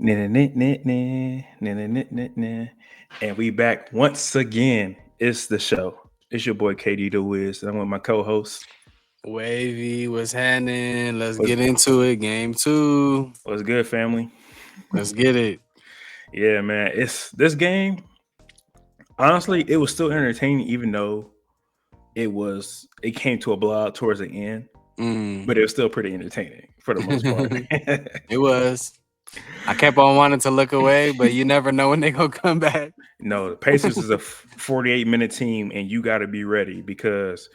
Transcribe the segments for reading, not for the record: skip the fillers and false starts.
Nah, nah, nah, nah, nah, nah, nah, nah, nah. And we back once again. It's the show. It's your boy KD-DAWiZ. I'm with my co-host. WavY, what's happening? Let's What's, get into it. Game two. what's good, family? Let's get it. Yeah, man. It's this game. Honestly, it was still entertaining, even though it came to a blowout towards the end. Mm. But it was still pretty entertaining for the most part. It was. I kept on wanting to look away, but you never know when they gonna come back. No, the Pacers is a 48-minute team, and you got to be ready because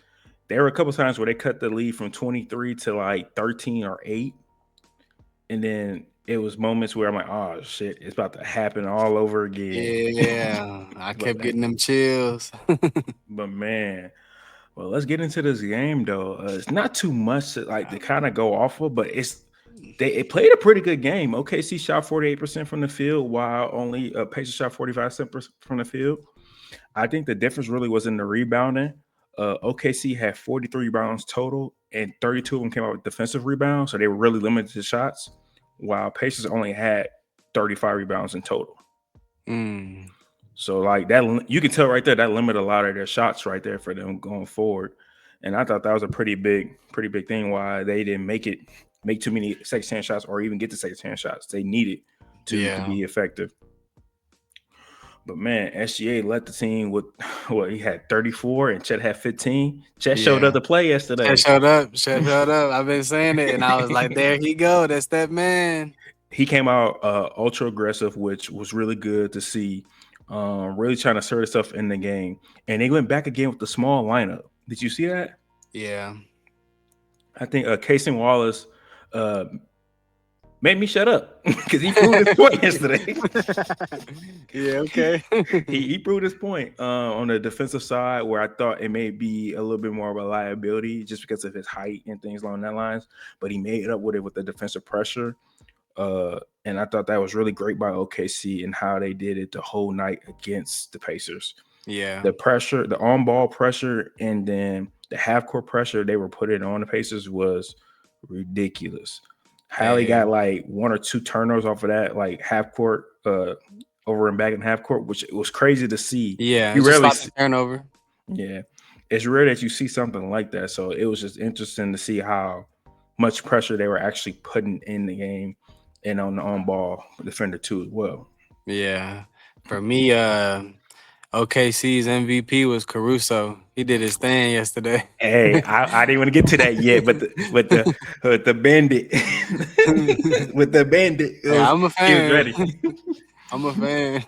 there were a couple times where they cut the lead from 23 to like 13 or 8. And then it was moments where I'm like, oh shit, it's about to happen all over again. Yeah, I but kept getting them chills. but man, well, let's get into this game though. It's not too much to kind of go off of, but it played a pretty good game. OKC shot 48% from the field, while only Pacers shot 45% from the field. I think the difference really was in the rebounding. OKC had 43 rebounds total, and 32 of them came out with defensive rebounds, so they were really limited to shots, while Pacers only had 35 rebounds in total. Mm. So like that, you can tell right there that limited a lot of their shots right there for them going forward. And I thought that was a pretty big thing why they didn't make too many second chance shots or even get the second chance shots. They needed to Yeah. be effective. But man, SGA led the team with he had 34 and Chet had 15. Chet showed up Yeah. to play Chet yesterday. showed up. Chet showed up. I've been saying it, and I was like, there he go. That's that man. He came out ultra aggressive, which was really good to see. Really trying to assert himself in the game. And they went back again with the small lineup. Did you see that? Yeah. I think Casey Wallace uh, made me shut up because he proved his point yesterday. Yeah, okay. he proved his point on the defensive side where I thought it may be a little bit more of a liability just because of his height and things along that lines. But he made up with it with the defensive pressure. And I thought that was really great by OKC and how they did it the whole night against the Pacers. Yeah. The pressure, the on-ball pressure, and then the half-court pressure they were putting on the Pacers was ridiculous. Hallie Hey. got like one or two turnovers off of that, like half-court, over and back in half-court, which was crazy to see. Yeah, You it's just rarely like the see, turnover. yeah, it's rare that you see something like that. So it was just interesting to see how much pressure they were actually putting in the game and on the on-ball defender too as well. Yeah. For me, OKC's MVP was Caruso. He did his thing yesterday. Hey, I didn't want to get to that yet, but the bandit with the bandit, Hey, I'm a he was fan. ready. I'm a fan.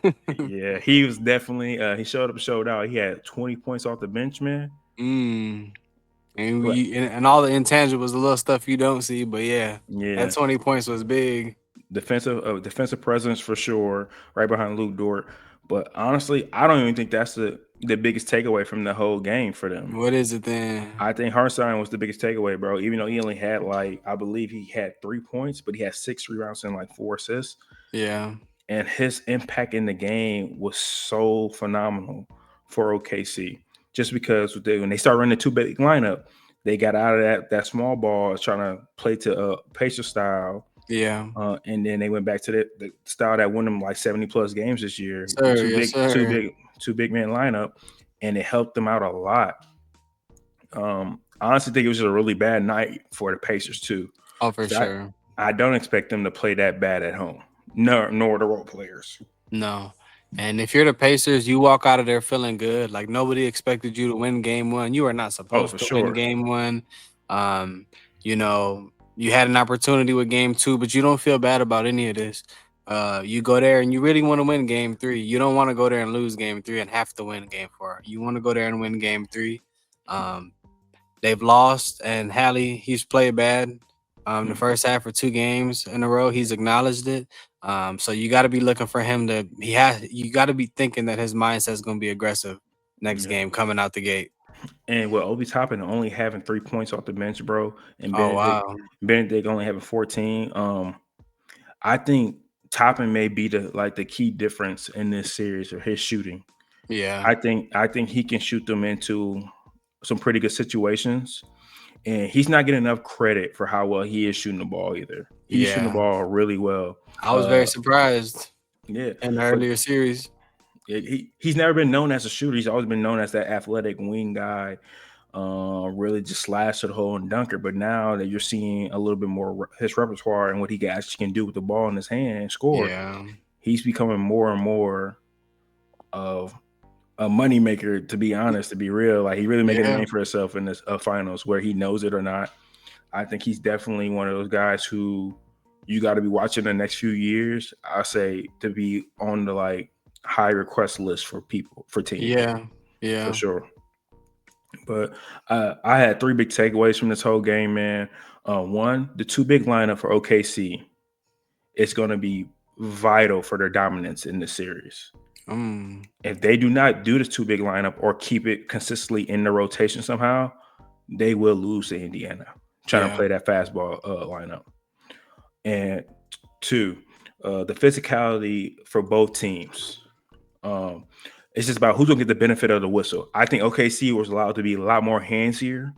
Yeah, he was definitely he showed up, showed out. He had 20 points off the bench, man. Mm. But And all the intangibles, the little stuff you don't see, but yeah, that yeah, 20 points was big. defensive presence for sure, right behind Luke Dort. But honestly, I don't even think that's the biggest takeaway from the whole game for them. What is it then? I think Hartenstein was the biggest takeaway, bro. Even though he only had I believe he had 3 points, but he had 6 rebounds and like 4 assists. Yeah. And his impact in the game was so phenomenal for OKC. Just because when they start running the two big lineup, they got out of that small ball, trying to play to Pacer style, Yeah. and then they went back to the style that won them like 70+ games this year. The Sir, yes, sir. two big man lineup, and it helped them out a lot. I honestly think it was just a really bad night for the Pacers too. Oh, for 'Cause sure. I don't expect them to play that bad at home. Nor the role players. No. And if you're the Pacers, you walk out of there feeling good. Like nobody expected you to win game one. You are not Oh, supposed for to win sure. game one. Um, you had an opportunity with game two, but you don't feel bad about any of this. You go there and you really want to win game three. You don't want to go there and lose game three and have to win game four. You want to go there and win game three. Um, they've lost, and Hallie, he's played bad. The first half for 2 games in a row, he's acknowledged it. So you got to be looking for him to. You got to be thinking that his mindset is going to be aggressive next Yeah. game coming out the gate. And with Obi Toppin only having 3 points off the bench, bro, and Oh wow, Benedict only having 14. I think Toppin may be the key difference in this series or his shooting. yeah, I think he can shoot them into some pretty good situations. and he's not getting enough credit for how well he is shooting the ball either. He's shooting the Yeah, ball really well. I was Uh, very surprised yeah, in the but earlier series. he's never been known as a shooter. He's always been known as that athletic wing guy, really just slash to the hole and dunker. But now that you're seeing a little bit more his repertoire and what he actually can do with the ball in his hand and score, Yeah, he's becoming more and more of a moneymaker. To be honest, to be real, like he really making a yeah, name for himself in this finals, where he knows it or not. I think he's definitely one of those guys who you got to be watching the next few years. I say to be on the like high request list for people for teams yeah, for yeah. sure. But I had three big takeaways from this whole game, man. One, the two big lineup for OKC is going to be vital for their dominance in this series. Mm, If they do not do this two big lineup or keep it consistently in the rotation somehow, they will lose to Indiana trying to yeah, play that fastball lineup. And two, the physicality for both teams. Um, it's just about who's gonna get the benefit of the whistle. I think OKC was allowed to be a lot more handsier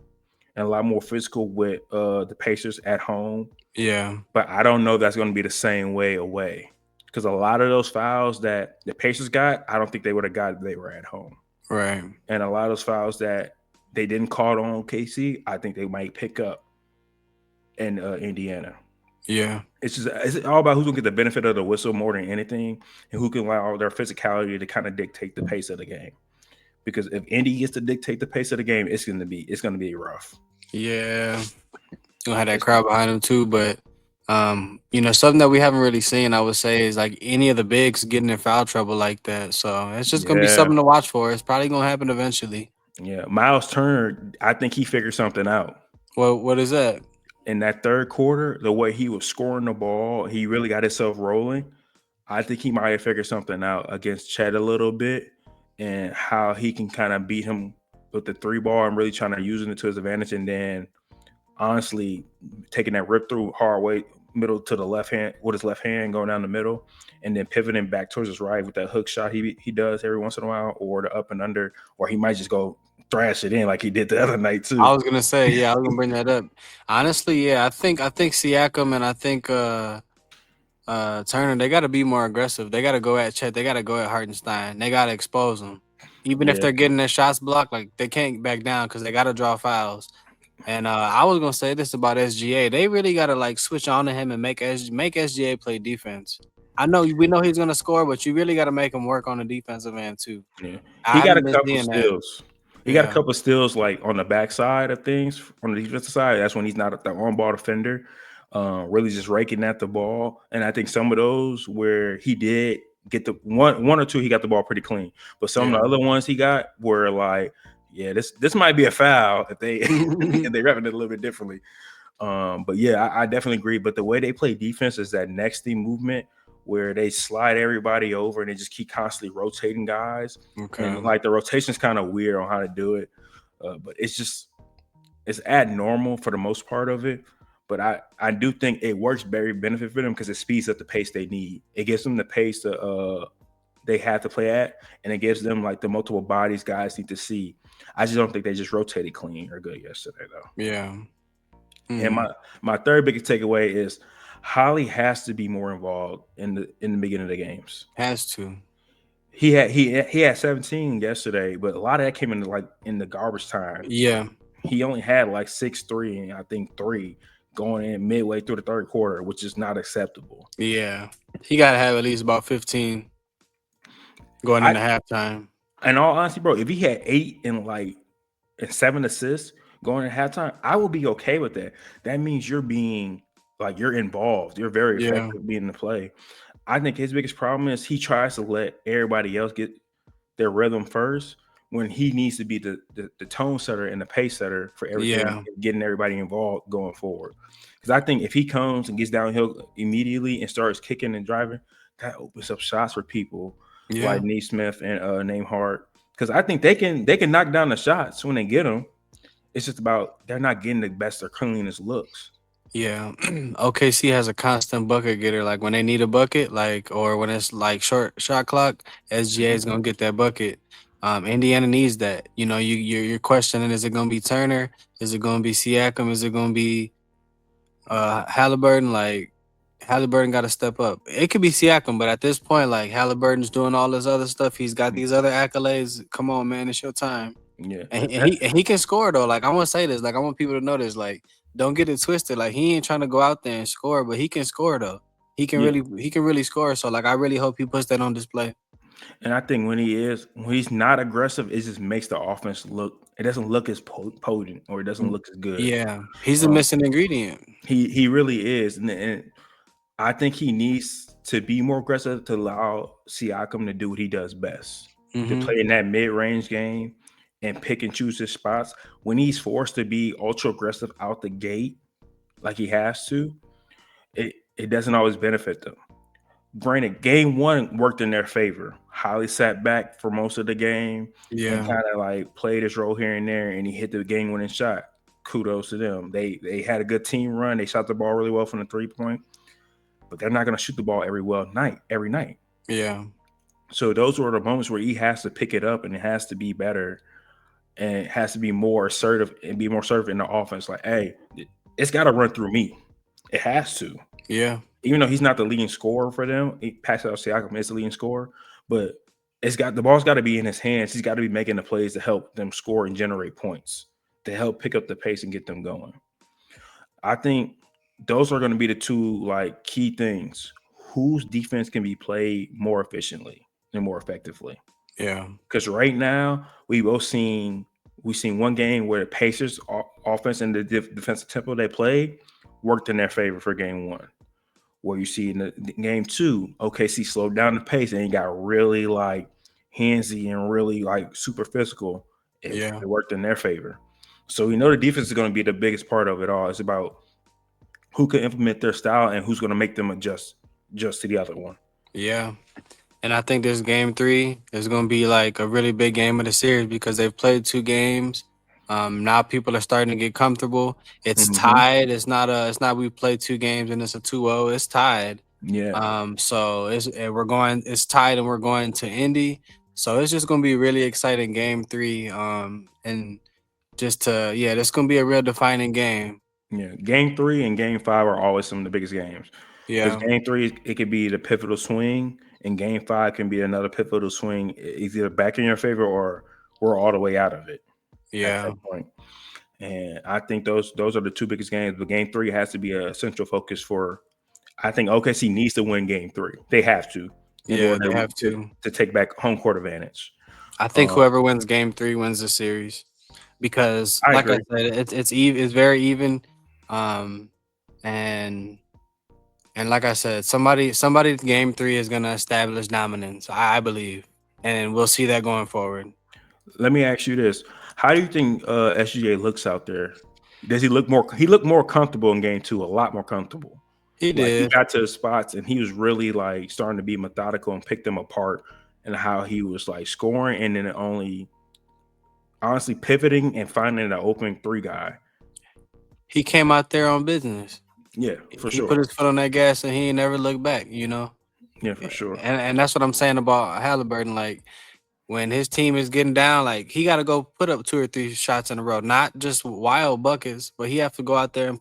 and a lot more physical with the Pacers at home, yeah. but I don't know if that's going to be the same way away because a lot of those fouls that the Pacers got, I don't think they would have got if they were at home, Right. and a lot of those fouls that they didn't call on KC, I think they might pick up in Indiana. Yeah. It's all about who's gonna get the benefit of the whistle more than anything, and who can allow their physicality to kind of dictate the pace of the game. Because if Indy gets to dictate the pace of the game, it's gonna be rough. Yeah. Gonna have that It's, crowd behind him too, but something that we haven't really seen, I would say, is like any of the bigs getting in foul trouble like that. So it's just gonna be yeah, something to watch for. It's probably gonna happen eventually. yeah. Miles Turner, I think he figured something out What is that? in that third quarter. The way he was scoring the ball, he really got himself rolling. I think he might have figured something out against Chet a little bit, and how he can kind of beat him with the three ball and really trying to using it to his advantage, and then honestly taking that rip through hard way middle to the left hand with his left hand going down the middle, and then pivoting back towards his right with that hook shot he does every once in a while, or the up and under, or he might just go thrash it in like he did the other night too. I was gonna say, yeah, I was gonna bring that up. Honestly, yeah, I think Siakam and I think Turner, they gotta be more aggressive. They gotta go at Chet, they gotta go at Hartenstein. They gotta expose them. Even if Yeah, they're getting their shots blocked, like they can't back down because they gotta draw fouls. And I was gonna say this about SGA. They really gotta like switch on to him and make SGA play defense. I know we know he's gonna score, but you really gotta make him work on the defensive end too. yeah. I He got haven't a been couple seeing that. steals. He got a Yeah, couple steals like on the backside of things on the defensive side. That's when he's not the on ball defender, really just raking at the ball. And I think some of those where he did get the one or two, he got the ball pretty clean. But some of yeah, the other ones he got were like, yeah, this might be a foul if they if they repping it a little bit differently. But yeah, I definitely agree. But the way they play defense is that nexty movement where they slide everybody over and they just keep constantly rotating guys. And okay, like the rotation's kind of weird on how to do it. But it's at normal for the most part of it. But I do think it works very benefit for them because it speeds up the pace they need. It gives them the pace to they have to play at, and it gives them like the multiple bodies guys need to see. I just don't think they just rotated clean or good yesterday though. yeah, And mm, my third biggest takeaway is Holly has to be more involved in the beginning of the games. has to. He had 17 yesterday, but a lot of that came in like in the garbage time. Yeah, He only had like 6-3 and I think three going in midway through the third quarter, which is not acceptable. yeah. He gotta have at least about 15 going I into halftime. In all honesty, bro, if he had 8 and 7 assists going at halftime, I would be okay with that. That means you're being like you're involved. You're very Yeah, effective being in the play. I think his biggest problem is he tries to let everybody else get their rhythm first when he needs to be the tone setter and the pace setter for everything, yeah, getting everybody involved going forward. Because I think if he comes and gets downhill immediately and starts kicking and driving, that opens up shots for people like yeah, Neesmith and Name Hart. Because I think they can knock down the shots when they get them. It's just about they're not getting the best or cleanest looks. yeah. OKC has a constant bucket getter. Like when they need a bucket, like or when it's like short shot clock, SGA is gonna get that bucket. Indiana needs that. You know, you're questioning: is it going to be Turner? Is it going to be Siakam? Is it going to be Halliburton? Like Halliburton got to step up. It could be Siakam, but at this point, like Halliburton's doing all this other stuff. He's got these other accolades. Come on, man, it's your time. Yeah, And he can score though. Like I want to say this. Like I want people to know this. Like don't get it twisted. Like he ain't trying to go out there and score, but he can score though. yeah. He can really score. So like I really hope he puts that on display. And I think when he's not aggressive, it just makes the offense look. It doesn't look as potent, or it doesn't Mm, look as good. yeah, he's the Um, missing ingredient. he really is, and I think he needs to be more aggressive to allow Siakam to do what he does best, to Hmm. play in that mid range game and pick and choose his spots. When he's forced to be ultra aggressive out the gate, like he has to, it doesn't always benefit them. Granted, game one worked in their favor. Holly sat back for most of the game and Yeah, kind of like played his role here and there, and he hit the game winning shot. Kudos to them. They had a good team run. They shot the ball really well from the 3 point, but they're not going to shoot the ball every night. yeah, So those were the moments where he has to pick it up and it has to be better and it has to be more assertive and be more assertive in the offense. Like, hey, it's got to run through me. It has to. yeah, Even though he's not the leading scorer for them, Pascal Siakam is the leading scorer, but the ball's got to be in his hands. He's got to be making the plays to help them score and generate points, to help pick up the pace and get them going. I think those are going to be the two like key things. Whose defense can be played more efficiently and more effectively? yeah, Because right now we've seen one game where the Pacers offense and the defensive tempo they played worked in their favor for game one. Where you see in the game two, OKC slowed down the pace and it got really like handsy and really like super physical. yeah, It worked in their favor. So we know the defense is going to be the biggest part of it all. It's about who can implement their style and who's going to make them adjust to the other one. yeah. And I think this game three is going to be like a really big game of the series because they've played two games. Now people are starting to get comfortable. It's Hmm. tied. It's not we played two games and it's a 2-0. It's tied. Yeah, So we're going. It's tied and we're going to Indy. So it's just going to be a really exciting game three. And just to yeah, this going to be a real defining game. yeah. Game three and game five are always some of the biggest games because Yeah, game three it could be the pivotal swing, and game five can be another pivotal swing, either back in your favor or we're all the way out of it at that yeah, point. And I think those are the two biggest games. But game three has to be a central focus for. I think OKC needs to win game three. They have to in yeah. They order have to, to. to take back home court advantage. I think Um, whoever wins game three wins the series. Because I like I agree. said, it's very even. Um, and like I said, somebody game three is gonna establish dominance. I believe, and we'll see that going forward. Let me ask you this: how do you think SGA looks out there? Does he look more? He looked more comfortable in game two, a lot more comfortable. He Like he did, got to the spots and he was really like starting to be methodical and pick them apart, and how he was like scoring and then only honestly pivoting and finding an open three guy. he came out there on business. Yeah, for He put sure. his foot on that gas and he ain't never looked back. You know, Yeah, for sure. and that's what I'm saying about Halliburton. Like when his team is getting down, like he got to go put up two or three shots in a row, not just wild buckets, but he have to go out there and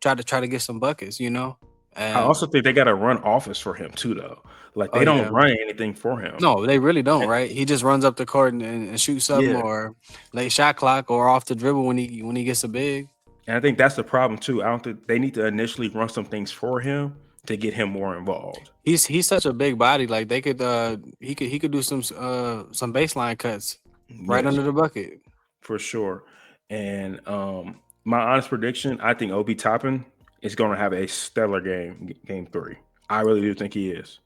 try to get some buckets. You know, I and also think they got to run offense for him too, though. Like oh they don't yeah. run anything for him. No, they really don't, And- right? He just runs up the court and shoots something yeah, or late shot clock or off the dribble when he gets a big. and I think that's the problem too. I don't think they need to initially run some things for him to get him more involved. He's such a big body. Like they could he could do some baseline cuts right Yes, under the bucket. for sure. And my honest prediction, I think Obi Toppin is going to have a stellar game three. I really do think he is.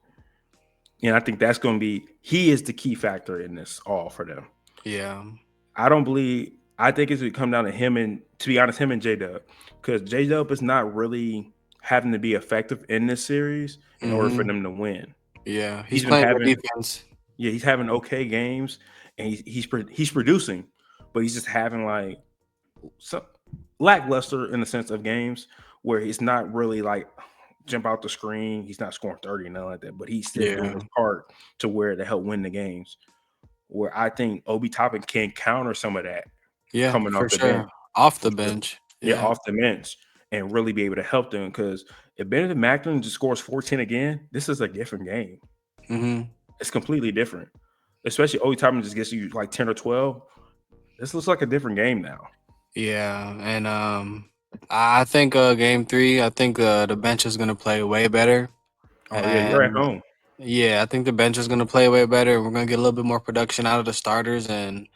And I think that's going to be he is the key factor in this all for them. Yeah. I don't believe. I think it's going to come down to him and, to be honest, him and J Dub, because J Dub is not really having to be effective in this series in order for Hmm. them to win. Yeah. He's He's been playing good having, defense. yeah, he's having okay games, and he's producing, but he's just having like some lackluster in the sense of games where he's not really like jump out the screen. He's not scoring 30 and nothing like that, but he's still doing Yeah. his part to where to help win the games. where I think Obi Toppin can counter some of that Yeah, coming for off the bench. sure. Off For the sure. bench. Yeah, Yeah. off the bench and really be able to help them. Because if Benedict Macklin just scores 14 again, this is a different game. Hmm. It's completely different. Especially Obi Toppin just gets you like 10 or 12. This looks like a different game now. Yeah, and I think game three, I think the bench is gonna play way better, Oh yeah, you're at and home. yeah, I think the bench is gonna play way better. We're gonna get a little bit more production out of the starters, and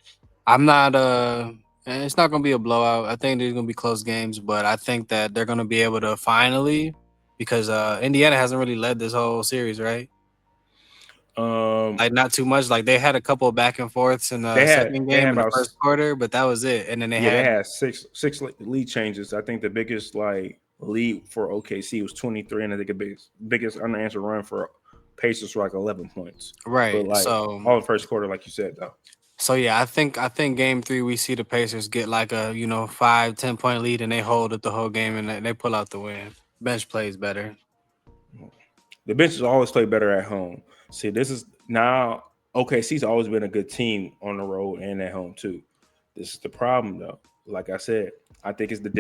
I'm not and it's not gonna be a blowout. I think there's gonna be close games, but I think that they're gonna be able to finally, because Indiana hasn't really led this whole series, right? Um, Like not too much. Like they had a couple of back and forths in the they had second they game had in the about first quarter, but that was it. And then they yeah, they had had six lead changes. I think the biggest like lead for OKC was 23, and I think the biggest unanswered run for Pacers were like 11 points. But right. like So all the first quarter, like you said though. yeah, I think game three we see the Pacers get like a 5-10 point lead and they hold it the whole game and they pull out the win. Bench plays better. The benches always play better at home. See, this is now OKC's always been a good team on the road and at home too. This is the problem though. Like I said, I think it's the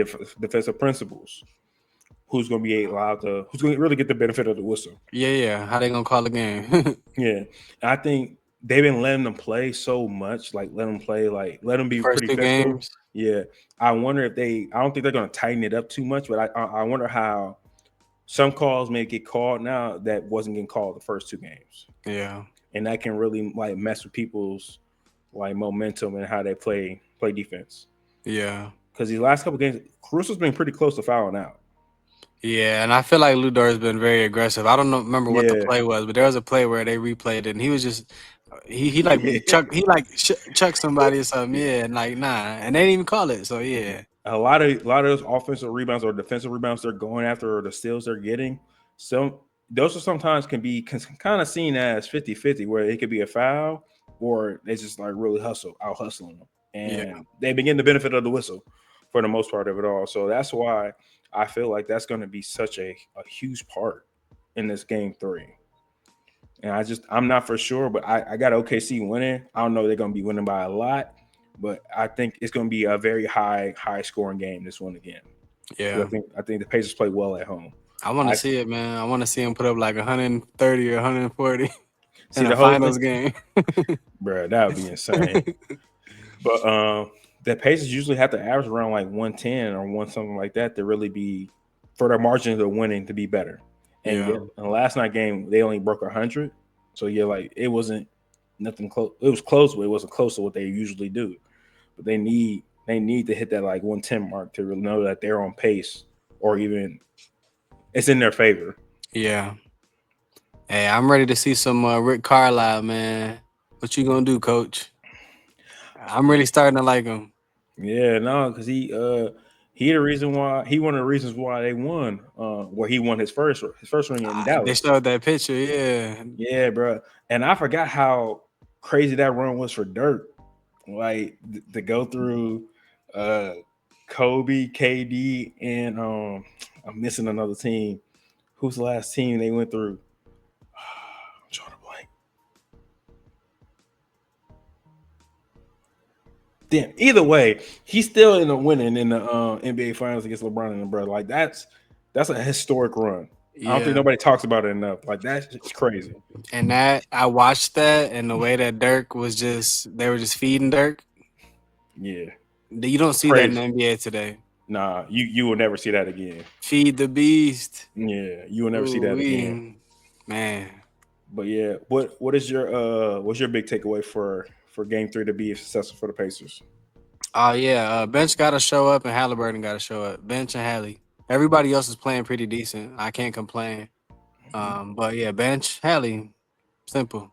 defensive principles. Who's going to be allowed to? Who's going to really get the benefit of the whistle? Yeah. How they gonna call the game? Yeah, I think they've been letting them play so much, like let them play, like let them The be first pretty two physical. games. Yeah, I wonder if they. I don't think they're going to tighten it up too much, but I wonder how some calls may get called now that wasn't getting called the first two games, Yeah. and that can really like mess with people's like momentum and how they play defense. Yeah. Because these last couple games, Caruso's been pretty close to fouling out. Yeah, and I feel like Ludor has been very aggressive. I don't know remember what the Yeah, play was, but there was a play where they replayed it and he was just he like yeah. chucked somebody or something, yeah, and like nah, and they didn't even call it. So yeah. A lot of those offensive rebounds or defensive rebounds they're going after or the steals they're getting, some those are sometimes can be kind of seen as 50-50, where it could be a foul or they just like really out hustling them. Yeah. And they begin the benefit of the whistle for the most part of it all. So that's why I feel like that's going to be such a huge part in this game three. And I'm not for sure, but I got OKC winning. I don't know they're gonna be winning by a lot, but I think it's gonna be a very high scoring game this one again. Because Yeah. I think the Pacers play well at home. I want to I see it, man. I want to see him put up like 130 or 140 in see a the whole thing, finals game. bro. That would be insane. But the Pacers usually have to average around like 110 or one something like that to really be for their margins of winning to be better. And Yeah. yet, in the last night game, they only broke 100. So yeah, like it wasn't nothing close. It was close, but it wasn't close to what they usually do. But they need to hit that like 110 mark to really know that they're on pace or even it's in their favor. Yeah. Hey, I'm ready to see some Rick Carlisle, man. What you gonna do, Coach? I'm really starting to like him. Yeah, no, because he one of the reasons why they won. Where he won his first ring in They Dallas. showed that picture, yeah. Yeah, bro. And I forgot how crazy that run was for Dirk. Like to go through uh Kobe, KD, and I'm missing another team. Who's the last team they went through? I'm trying to blank. Damn. Either way, he's still in the winning in the NBA Finals against LeBron and LeBron. Like that's a historic run. I don't think Yeah. nobody talks about it enough. Like that's just crazy. And that I watched that and the way that Dirk was just they were just feeding Dirk. Yeah, You don't see that in the crazy. NBA today. Nah, you will never see that again. Feed the beast. Yeah, you will never see Ooh, that again. man. But yeah, what's your big takeaway for game three to be successful for the Pacers? Oh yeah, Bench got to show up and Halliburton got to show up. Bench and Hallie. Everybody else is playing pretty decent. I can't complain. But yeah, Bench, Hallie, simple.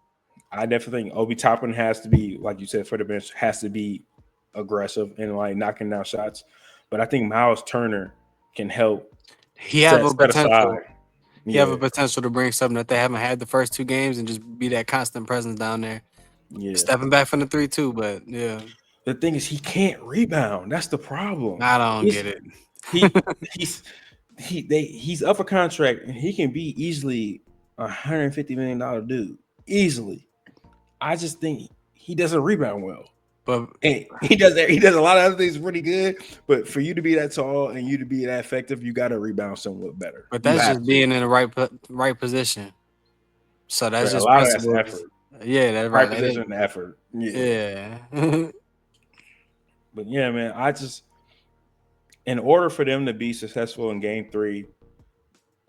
I definitely think Obi Toppin has to be, like you said, for the bench, has to be aggressive and like knocking down shots. But I think Miles Turner can help He have a set aside. potential. He have Yeah, a potential to bring something that they haven't had the first two games and just be that constant presence down there. yeah. Stepping back from the 3-2, but yeah, The thing is, he can't rebound. That's the problem. I don't He's get it. he he's he's up for contract and he can be easily $150 million dude easily. I just think he doesn't rebound well. But And he does a lot of other things pretty good. But for you to be that tall and you to be that effective, you got to rebound somewhat better. You that's have just to. being in the right position. So that's But a just lot of that's principles. effort. Yeah, that's Right right. position and effort. Yeah. Yeah. But yeah, man, in order for them to be successful in game 3,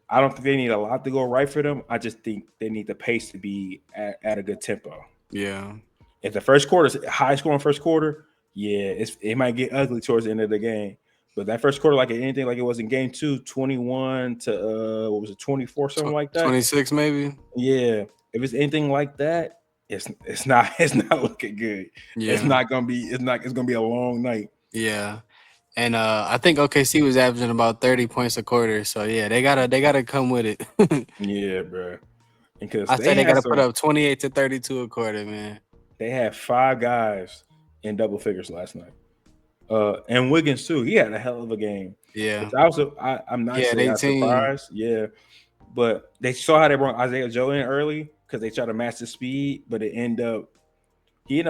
I don't think they need a lot to go right for them. I just think they need the pace to be at a good tempo. Yeah. If the first quarter is high scoring first quarter, yeah, it might get ugly towards the end of the game. But that first quarter, like anything like it was in game 2, 21 to what was it, 24, something like that. 26 maybe. Yeah. If it's anything like that, it's not it's not looking good. It's Yeah. not gonna be it's gonna be a long night. Yeah. And I think OKC was averaging about 30 points a quarter. So yeah, they gotta come with it. Yeah, bro. Because I say they gotta put up 28 to 32 a quarter, man. they had 5 guys in double figures last night. And Wiggins too. He had a hell of a game. Yeah. Which I'm not He had saying I'm 18. surprised. Yeah. But they saw how they brought Isaiah Joe in early because they tried to match the speed, but he ended up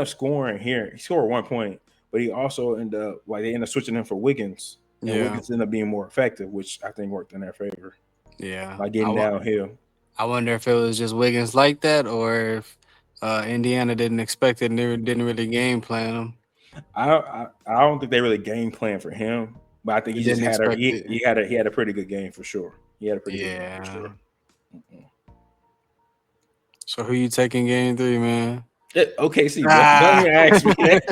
scoring here. He scored 1 point, but he also ended up they ended up switching him for Wiggins. And Yeah. Wiggins ended up being more effective, which I think worked in their favor. Yeah. Like getting downhill. I wonder if it was just Wiggins like that or if Indiana didn't expect it and they didn't really game plan him. I don't think they really game plan for him, but I think They he just didn't had expect it. he had a pretty good game for sure. He had a pretty good game for Yeah. sure. So who you taking game 3, man? OKC, bro. Don't even ask me that.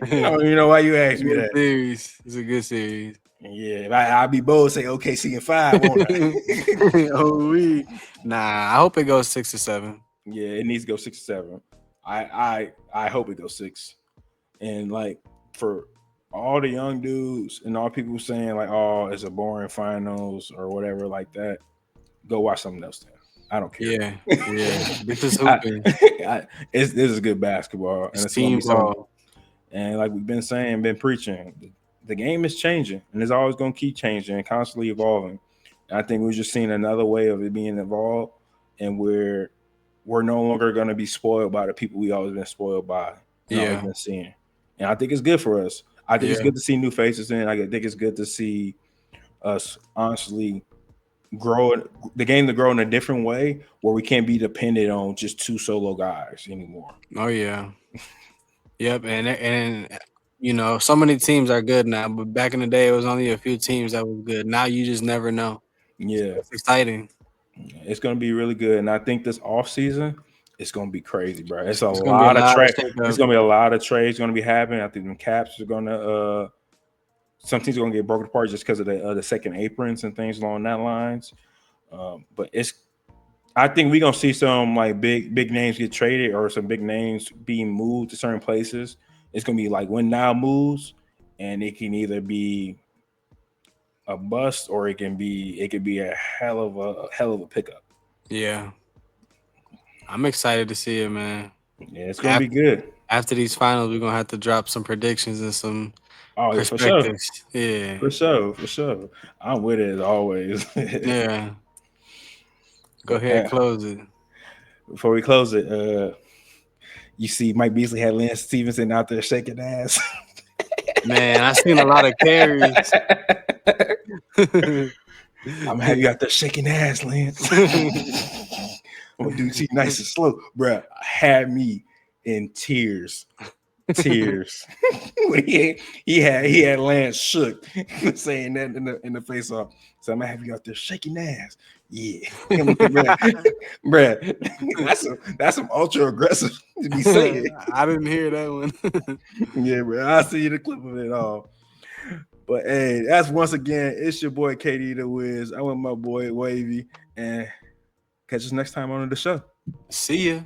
I don't even know why you asked me that. Series. It's a good series. Yeah, I'll be bold, say OKC in 5, won't I? Oh, nah, I hope it goes 6 or 7. Yeah, it needs to go 6 or 7. I hope it goes 6. And like for all the young dudes and all people saying like, oh, it's a boring finals or whatever like that, go watch something else then. I don't care. Yeah, this is hooping. This is good basketball, and It's it's gonna team be something. ball. And like we've been saying, been preaching, the game is changing, and it's always gonna keep changing and constantly evolving. And I think we're just seeing another way of it being evolved, and we're no longer gonna be spoiled by the people we always been spoiled by and always been seeing. And I think it's good for us. I think it's good to see new faces in. I think it's good to see us honestly grow the game to grow in a different way where we can't be dependent on just 2 solo guys anymore. Oh yeah. Yep, and you know, so many teams are good now, but back in the day it was only a few teams that was good. Now you just never know. Yeah. It's exciting. It's gonna be really good. And I think this off season it's gonna be crazy, bro. It's It's a gonna be a lot of lot of trade. shakeup. It's gonna be a lot of trades gonna be happening. I think the caps are gonna some teams are gonna get broken apart just because of the second aprons and things along that lines. But I think we're gonna see some like big names get traded or some big names being moved to certain places. It's gonna be like when now moves, and it can either be a bust or it can be a hell of a pickup. Yeah. I'm excited to see it, man. Yeah, it's gonna be good. After these finals, we're gonna have to drop some predictions and some Oh yeah, for sure, perspectives. Yeah. for sure, for sure. I'm with it as always. Yeah. Go But ahead, close it. before we close it, you see Mike Beasley had Lance Stevenson out there shaking ass. Man, I seen a lot of carries. I'm happy you out there shaking ass, Lance. I'm gonna do T nice and slow, bro. Had me in tears. When he had Lance shook saying that in the face off. So I'm gonna have you out there shaking ass. Yeah, bruh, that's some ultra aggressive to be saying. I didn't hear that one. Yeah, bro. I'll see you the clip of it all. But hey, that's once again, it's your boy KD-DAWiZ. I with my boy WavY, and catch us next time on the show. See ya.